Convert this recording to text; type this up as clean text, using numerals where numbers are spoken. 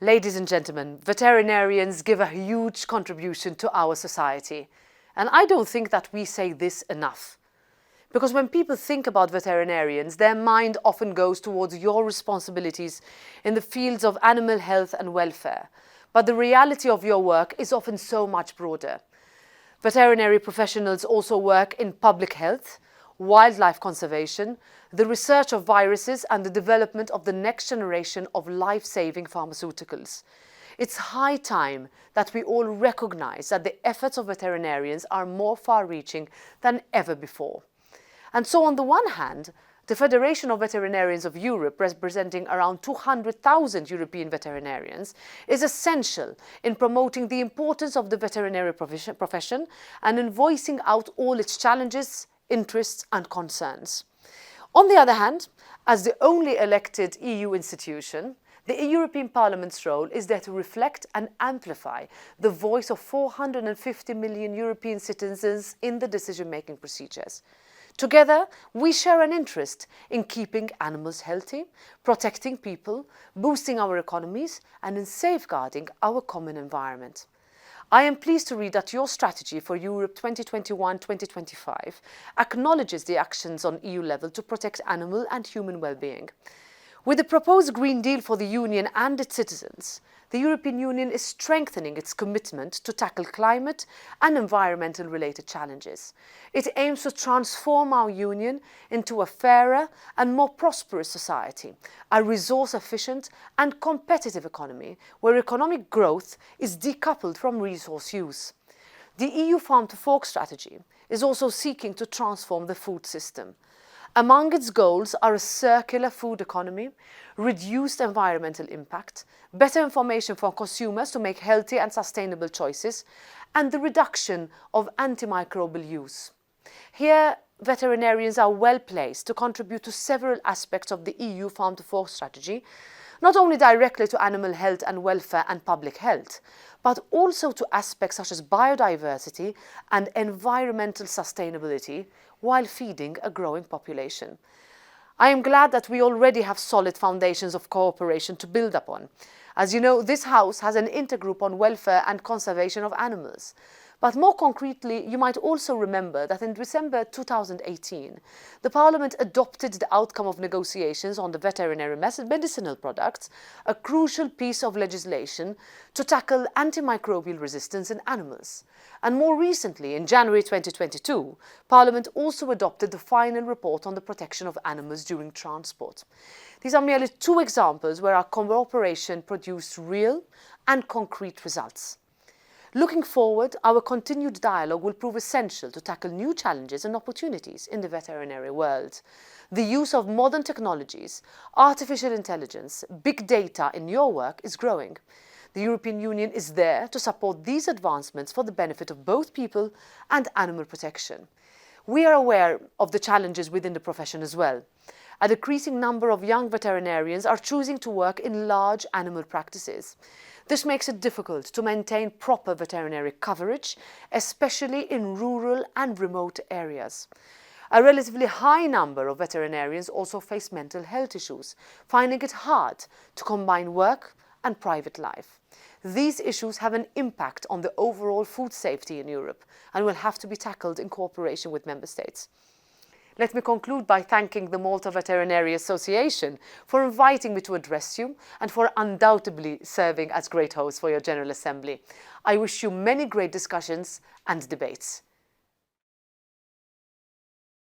Ladies and gentlemen, veterinarians give a huge contribution to our society. And I don't think that we say this enough. Because when people think about veterinarians, their mind often goes towards your responsibilities in the fields of animal health and welfare. But the reality of your work is often so much broader. Veterinary professionals also work in public health, wildlife conservation, the research of viruses and the development of the next generation of life-saving pharmaceuticals. It's high time that we all recognize that the efforts of veterinarians are more far-reaching than ever before. And so on the one hand, the Federation of Veterinarians of Europe, representing around 200,000 European veterinarians, is essential in promoting the importance of the veterinary profession and in voicing out all its challenges, interests and concerns. On the other hand, as the only elected EU institution, the European Parliament's role is there to reflect and amplify the voice of 450 million European citizens in the decision-making procedures. Together, we share an interest in keeping animals healthy, protecting people, boosting our economies, and in safeguarding our common environment. I am pleased to read that your strategy for Europe 2021-2025 acknowledges the actions on EU level to protect animal and human well-being. With the proposed Green Deal for the Union and its citizens, the European Union is strengthening its commitment to tackle climate and environmental-related challenges. It aims to transform our Union into a fairer and more prosperous society, a resource-efficient and competitive economy where economic growth is decoupled from resource use. The EU Farm to Fork strategy is also seeking to transform the food system. Among its goals are a circular food economy, reduced environmental impact, better information for consumers to make healthy and sustainable choices, and the reduction of antimicrobial use. Here, veterinarians are well placed to contribute to several aspects of the EU Farm to Fork strategy, not only directly to animal health and welfare and public health, but also to aspects such as biodiversity and environmental sustainability while feeding a growing population. I am glad that we already have solid foundations of cooperation to build upon. As you know, this House has an intergroup on welfare and conservation of animals. But more concretely, you might also remember that in December 2018, the Parliament adopted the outcome of negotiations on the veterinary medicinal products, a crucial piece of legislation to tackle antimicrobial resistance in animals. And more recently, in January 2022, Parliament also adopted the final report on the protection of animals during transport. These are merely two examples where our cooperation produced real and concrete results. Looking forward, our continued dialogue will prove essential to tackle new challenges and opportunities in the veterinary world. The use of modern technologies, artificial intelligence, big data in your work is growing. The European Union is there to support these advancements for the benefit of both people and animal protection. We are aware of the challenges within the profession as well. A decreasing number of young veterinarians are choosing to work in large animal practices. This makes it difficult to maintain proper veterinary coverage, especially in rural and remote areas. A relatively high number of veterinarians also face mental health issues, finding it hard to combine work and private life. These issues have an impact on the overall food safety in Europe and will have to be tackled in cooperation with member states. Let me conclude by thanking the Malta Veterinary Association for inviting me to address you and for undoubtedly serving as great host for your General Assembly. I wish you many great discussions and debates.